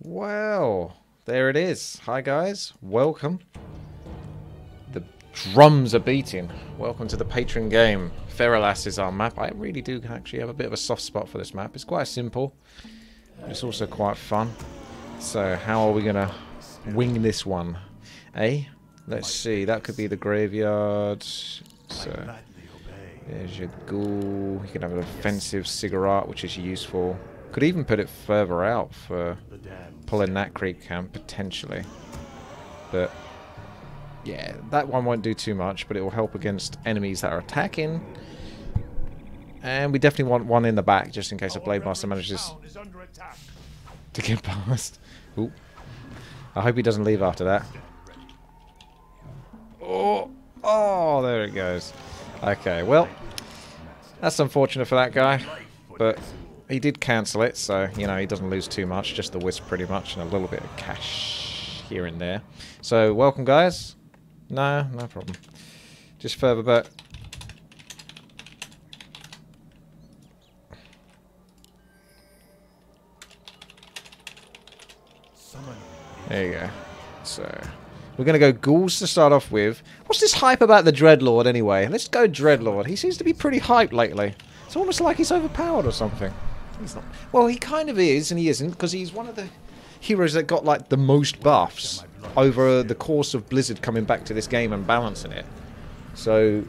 Well, there it is. Hi guys, welcome. The drums are beating. Welcome to the Patron game. Feralas is our map. I really do actually have a bit of a soft spot for this map. It's quite simple. It's also quite fun. So how are we going to wing this one? Eh? Let's see. That could be the graveyard. So there's your ghoul. You can have an offensive cigarette, which is useful. Could even put it further out for pulling that creep camp, potentially. But, yeah, that one won't do too much, but it will help against enemies that are attacking. And we definitely want one in the back, just in case a Blade Master manages to get past. Ooh. I hope he doesn't leave after that. Oh, there it goes. Okay, well, that's unfortunate for that guy, but he did cancel it, so, you know, he doesn't lose too much, just the wisp pretty much, and a little bit of cash here and there. So, welcome guys. No problem. Just further back. There you go. So, we're going to go ghouls to start off with. What's this hype about the Dreadlord anyway? Let's go Dreadlord. He seems to be pretty hyped lately. It's almost like he's overpowered or something. He's not. Well, he kind of is, and he isn't, because he's one of the heroes that got like the most buffs over the course of Blizzard coming back to this game and balancing it. So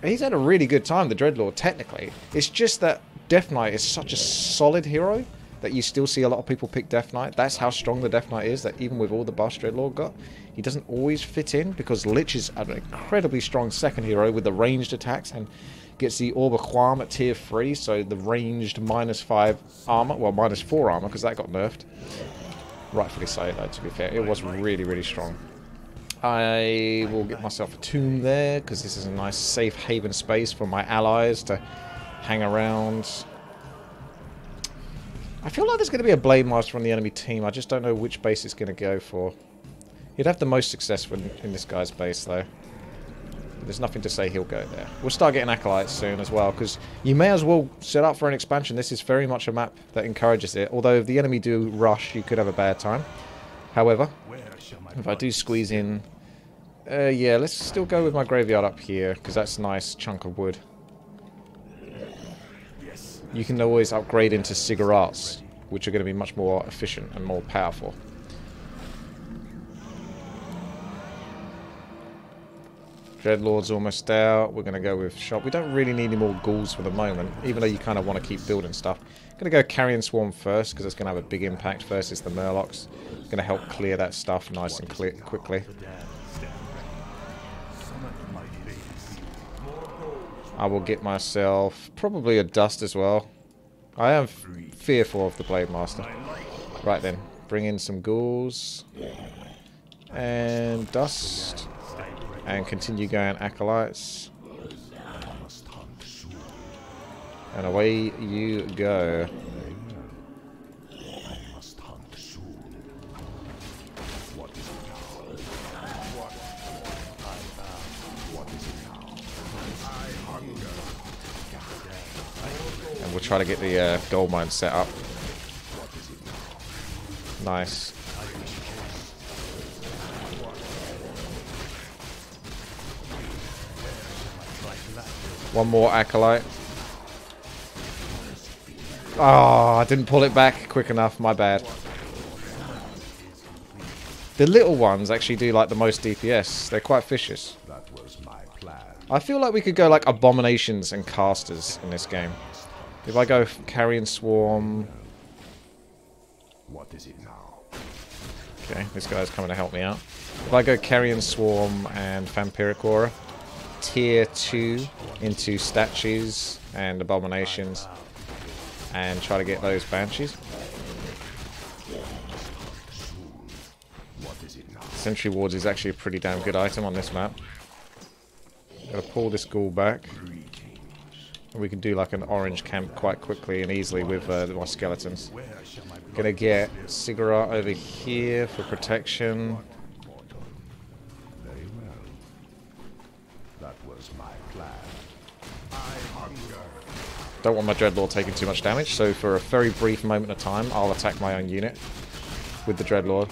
he's had a really good time, the Dreadlord, technically. It's just that Death Knight is such a solid hero that you still see a lot of people pick Death Knight. That's how strong the Death Knight is, that even with all the buffs Dreadlord got, he doesn't always fit in, because Lich is an incredibly strong second hero with the ranged attacks and gets the Orb of Qualm at tier 3, so the ranged -5 armor, well, -4 armor, because that got nerfed. Rightfully so, though, to be fair. It was really, really strong. I will get myself a tomb there, because this is a nice safe haven space for my allies to hang around. I feel like there's going to be a Blade Master on the enemy team. I just don't know which base it's going to go for. He'd have the most success in this guy's base, though. There's nothing to say he'll go there. We'll start getting acolytes soon as well, because you may as well set up for an expansion. This is very much a map that encourages it, although if the enemy do rush, you could have a bad time. However, if I do squeeze in... yeah, let's still go with my graveyard up here, because that's a nice chunk of wood. You can always upgrade into cigarettes, which are going to be much more efficient and more powerful. Dreadlord's almost out. We're going to go with shop. We don't really need any more ghouls for the moment, even though you kind of want to keep building stuff. I'm going to go Carrion Swarm first, because it's going to have a big impact versus the Murlocs. It's going to help clear that stuff nice and quickly. I will get myself probably a dust as well. I am fearful of the Blade Master. Right then, bring in some ghouls. And dust. And continue going acolytes. And away you go. And we'll try to get the gold mine set up. Nice. One more acolyte. Oh, I didn't pull it back quick enough. My bad. The little ones actually do like the most DPS. They're quite vicious. I feel like we could go like abominations and casters in this game. If I go Carrion Swarm. What is it now? Okay, this guy's coming to help me out. If I go Carrion Swarm and Vampiric Aura, tier 2 into statues and abominations, and try to get those banshees. Sentry wards is actually a pretty damn good item on this map. Gotta pull this ghoul back. And we can do like an orange camp quite quickly and easily with my skeletons. Gonna get Cigarette over here for protection. Don't want my Dreadlord taking too much damage, so for a very brief moment of time, I'll attack my own unit. with the Dreadlord.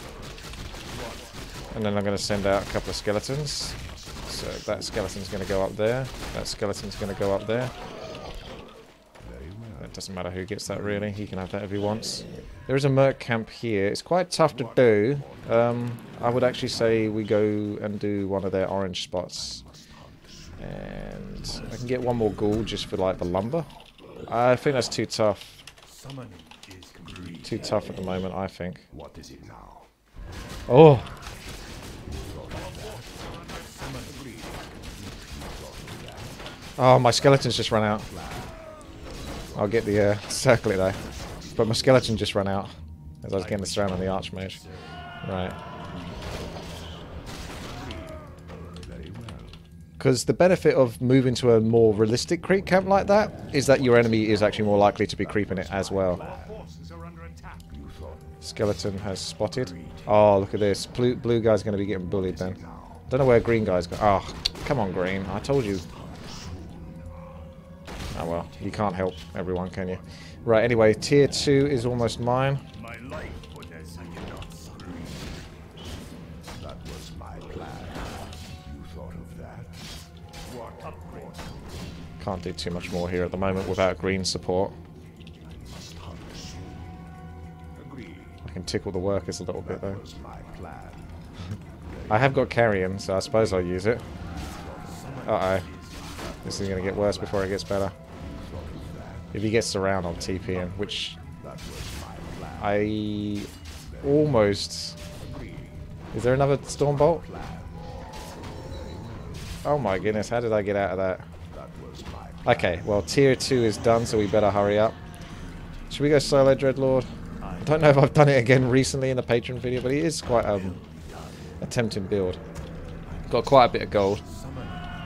And then I'm going to send out a couple of skeletons. So that skeleton's going to go up there. That skeleton's going to go up there. It doesn't matter who gets that really. He can have that if he wants. There is a merc camp here. It's quite tough to do. I would actually say we go and do one of their orange spots. And I can get one more ghoul just for like the lumber. I think that's too tough. Too tough at the moment, I think. Oh! Oh, my skeleton's just run out. I'll get the circle it though. But my skeleton just ran out as I was getting this around on the Archmage. Right. Because the benefit of moving to a more realistic creep camp like that is that your enemy is actually more likely to be creeping it as well. Skeleton has spotted. Oh, look at this. Blue guy's going to be getting bullied then. Don't know where green guy's going. Oh, come on, green. I told you. Oh well, you can't help everyone, can you? Right, anyway, tier 2 is almost mine. Can't do too much more here at the moment without green support. I can tickle the workers a little bit though. I have got carrion, so I suppose I'll use it. Uh-oh. This is going to get worse before it gets better. If he gets around, I'll TP in, which I almost... Is there another Stormbolt? Oh my goodness, how did I get out of that? Okay, well tier 2 is done, so we better hurry up. Should we go solo Dreadlord? I don't know if I've done it again recently in the Patron video, but it is quite a tempting build. Got quite a bit of gold.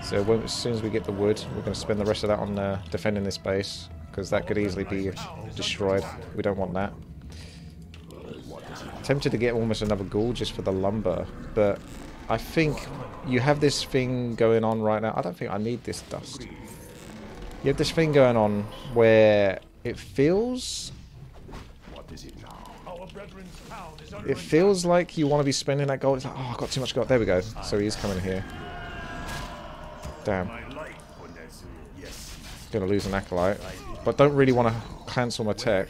So as soon as we get the wood, we're going to spend the rest of that on defending this base, because that could easily be destroyed. We don't want that. Tempted to get almost another ghoul just for the lumber, but I think you have this thing going on right now. I don't think I need this dust. You have this thing going on where it feels... It feels like you want to be spending that gold. It's like, oh, I've got too much gold. There we go. So he is coming here. Damn. Gonna lose an acolyte. But don't really want to cancel my tech.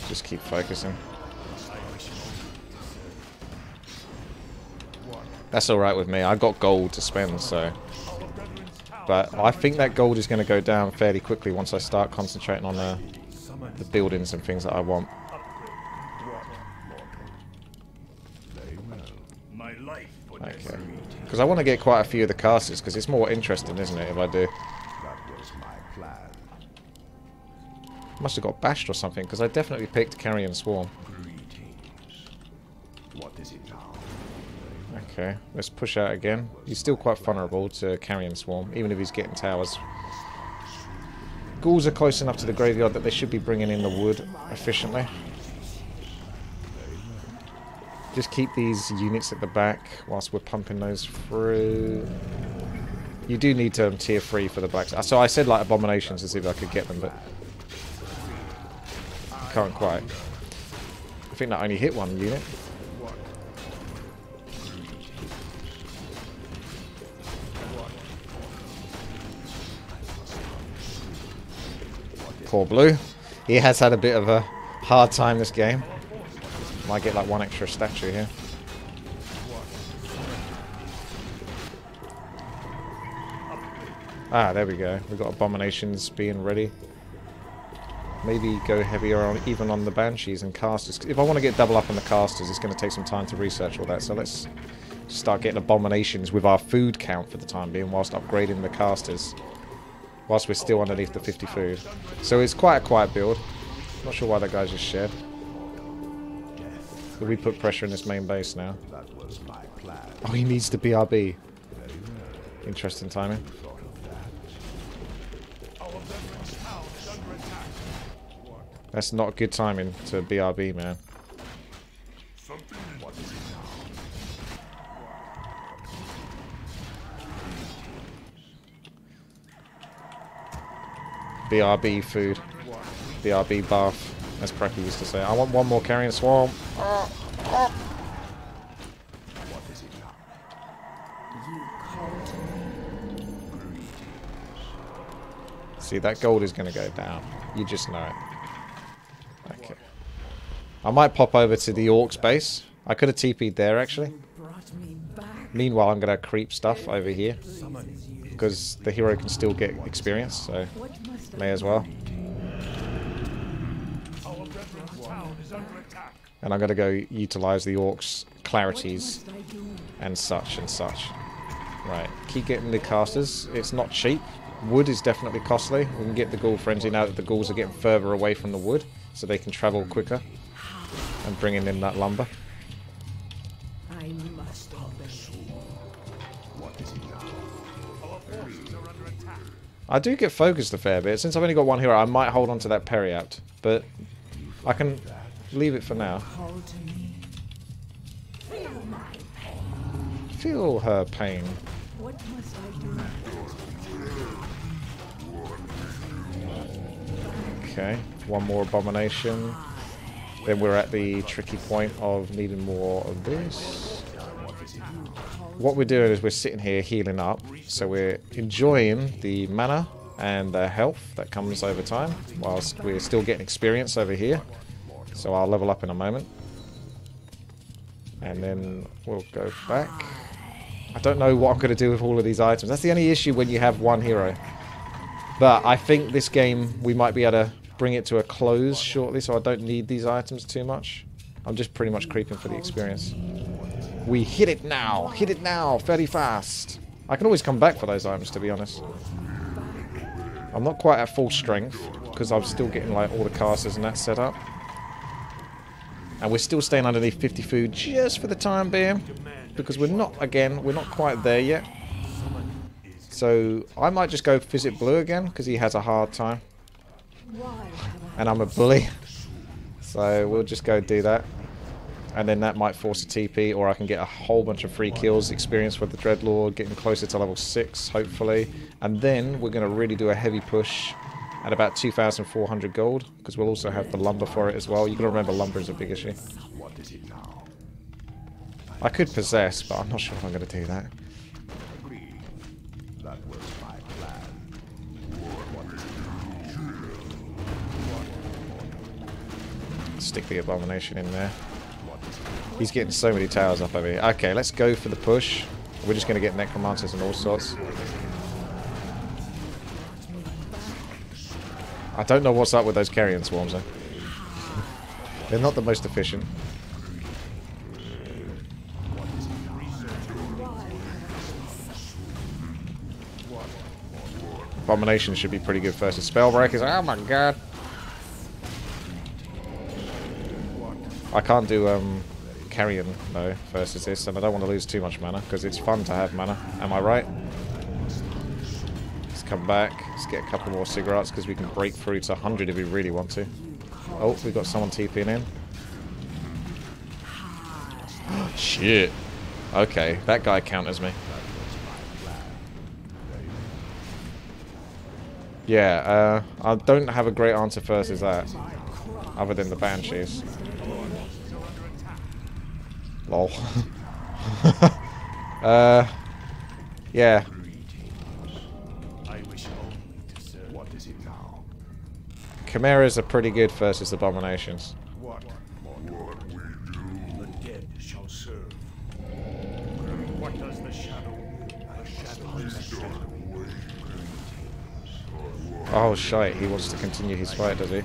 Just keep focusing. That's alright with me. I've got gold to spend, so... But I think that gold is going to go down fairly quickly once I start concentrating on the buildings and things that I want. Okay. Because I want to get quite a few of the casters, because it's more interesting, isn't it, if I do? Must have got bashed or something, because I definitely picked Carrion Swarm. Okay, let's push out again. He's still quite vulnerable to Carrion Swarm, even if he's getting towers. Ghouls are close enough to the graveyard that they should be bringing in the wood efficiently. Just keep these units at the back whilst we're pumping those through. You do need tier 3 for the blacks. So I said like abominations to see if I could get them, but can't quite. I think that only hit one unit. Poor Blue. He has had a bit of a hard time this game. Might get like one extra statue here. Ah, there we go. We've got abominations being ready. Maybe go heavier on even on the banshees and casters. If I want to get double up on the casters, it's going to take some time to research all that. So let's start getting abominations with our food count for the time being, whilst upgrading the casters. Whilst we're still underneath the 50 food. So it's quite a quiet build. Not sure why that guy just shed. But we put pressure in this main base now. Oh, he needs to BRB. Interesting timing. That's not good timing to BRB, man. BRB food. BRB bath. As Cracky used to say. I want one more carrion swarm. See, that gold is going to go down. You just know it. Okay. I might pop over to the Orcs base. I could have TP'd there, actually. Meanwhile, I'm going to creep stuff over here. Because the hero can still get experience, so may as well. And I'm going to go utilize the Orcs' clarities and such and such. Right, keep getting the casters. It's not cheap. Wood is definitely costly. We can get the Ghoul Frenzy now that the ghouls are getting further away from the wood, so they can travel quicker and bringing in that lumber. I do get focused a fair bit. Since I've only got one hero, I might hold on to that Periapt, but I can leave it for now. Feel her pain. What must I do? Okay, one more abomination. Then we're at the tricky point of needing more of this. What we're doing is we're sitting here healing up, so we're enjoying the mana and the health that comes over time, whilst we're still getting experience over here. So I'll level up in a moment. And then we'll go back. I don't know what I'm going to do with all of these items. That's the only issue when you have one hero. But I think this game, we might be able to bring it to a close shortly, so I don't need these items too much. I'm just pretty much creeping for the experience. We hit it now! Hit it now! Very fast! I can always come back for those items, to be honest. I'm not quite at full strength, because I'm still getting like all the casters and that set up. And we're still staying underneath 50 food just for the time being, because we're not, again, we're not quite there yet. So I might just go visit Blue again, because he has a hard time. And I'm a bully. So we'll just go do that. And then that might force a TP, or I can get a whole bunch of free kills, experience with the Dreadlord, getting closer to level 6, hopefully. And then we're going to really do a heavy push at about 2,400 gold, because we'll also have the lumber for it as well. You've got to remember lumber is a big issue. I could possess, but I'm not sure if I'm going to do that. Stick the abomination in there. He's getting so many towers up over here. Okay, let's go for the push. We're just going to get necromancers and all sorts. I don't know what's up with those carrion swarms though. They're not the most efficient. Abomination should be pretty good versus Spellbreakers. Oh my god. I can't do carrion though versus this, and I don't want to lose too much mana because it's fun to have mana. Am I right? Let's come back. Let's get a couple more cigarettes because we can break through to 100 if we really want to. Oh, we got someone TPing in. Shit. Okay, that guy counters me. Yeah, I don't have a great answer versus that, other than the Banshees. Lol. Yeah. Chimeras are pretty good versus abominations. Oh shite, he wants to continue his fight, does he?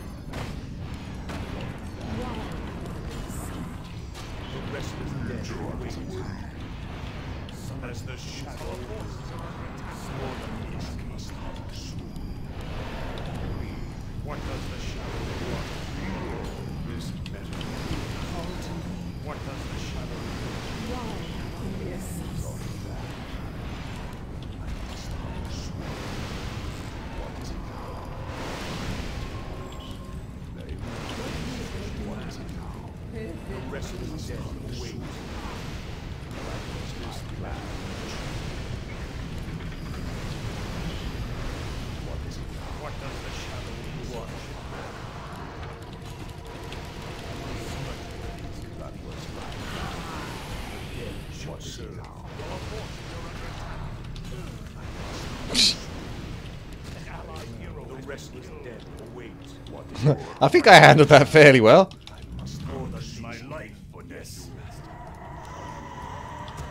I think I handled that fairly well.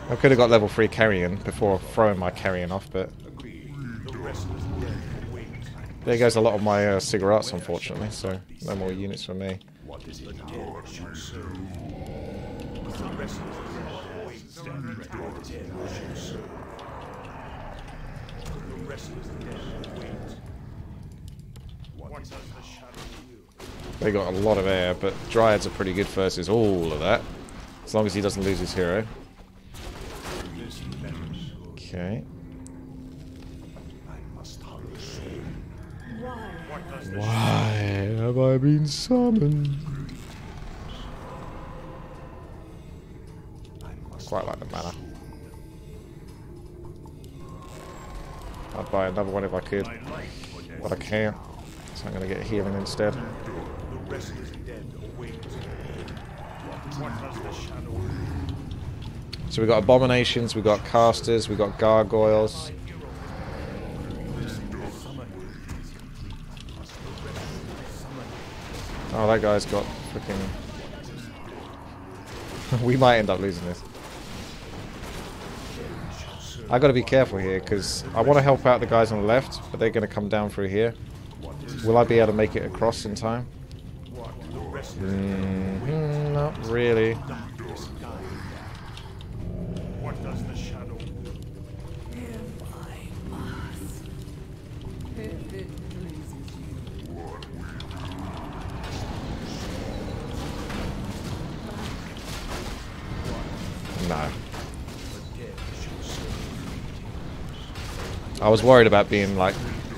I could have got level 3 carrion before throwing my carrion off, but there goes a lot of my cigarettes, unfortunately, so no more units for me. They got a lot of air, but Dryads are pretty good versus all of that. As long as he doesn't lose his hero. Okay. Why have I been summoned? Quite like the mana. I'd buy another one if I could, but I can't, so I'm going to get healing instead. So we got abominations, we got casters, we got gargoyles. Oh, that guy's got freaking. We might end up losing this. I got to be careful here because I want to help out the guys on the left, but they're going to come down through here. Will I be able to make it across in time? Not really. No. I was worried about being like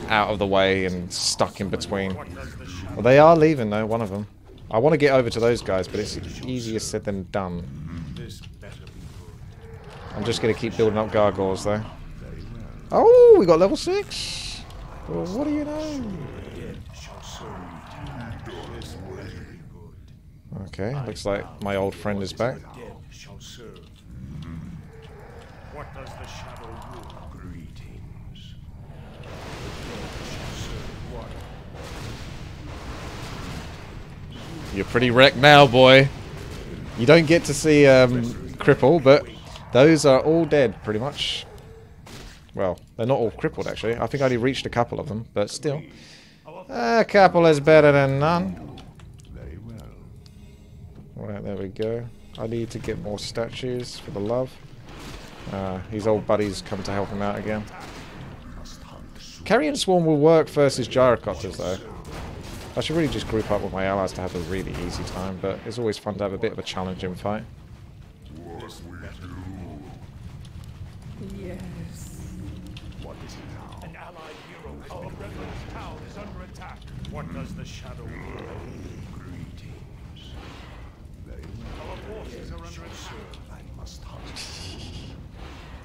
out of the way and stuck in between. Well, they are leaving though, one of them. I want to get over to those guys, but it's easier said than done. I'm just going to keep building up gargoyles though. Oh, we got level 6. Well, what do you know? Okay, looks like my old friend is back. What does the shadow rule? Greetings. You're pretty wrecked now, boy. You don't get to see cripple, but those are all dead, pretty much. Well, they're not all crippled, actually. I think I only reached a couple of them, but still. A couple is better than none. Very well. Right, there we go. I need to get more statues for the love. His old buddies come to help him out again. Carrion Swarm will work versus Gyrocopters, though. I should really just group up with my allies to have a really easy time, but it's always fun to have a bit of a challenging fight. Yes. What is it now? An allied hero. Our rebel's town is under attack. What does the shadow rule? Greetings. Our forces are under attack. I must hunt.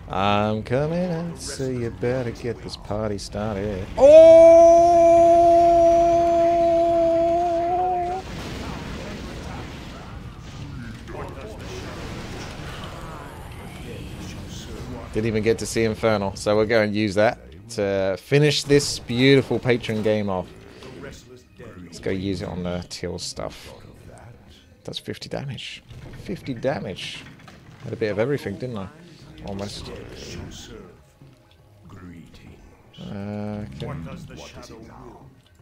I'm coming in, so you better get this party started. Oh! Didn't even get to see Infernal, so we're going to use that to finish this beautiful Patron game off. Let's go use it on the Teal stuff. Does 50 damage. 50 damage. Had a bit of everything, didn't I? Almost. Okay.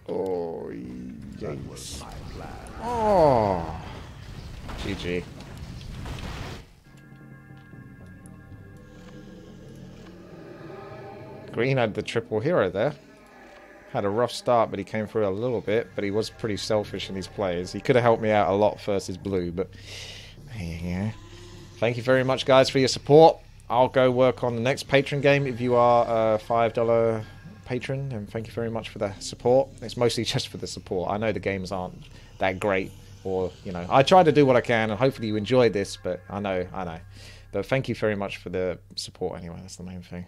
Oh, yikes. Oh. GG. Green had the triple hero there. Had a rough start, but he came through a little bit, but he was pretty selfish in his plays. He could have helped me out a lot versus blue, but yeah. Thank you very much, guys, for your support. I'll go work on the next Patron game if you are a $5 patron, and thank you very much for the support. It's mostly just for the support. I know the games aren't that great, or, you know, I try to do what I can, and hopefully you enjoyed this, but I know. But thank you very much for the support anyway. That's the main thing.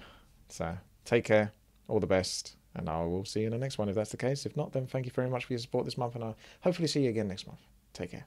So, take care. All the best. And I will see you in the next one if that's the case. If not, then thank you very much for your support this month, and I'll hopefully see you again next month. Take care.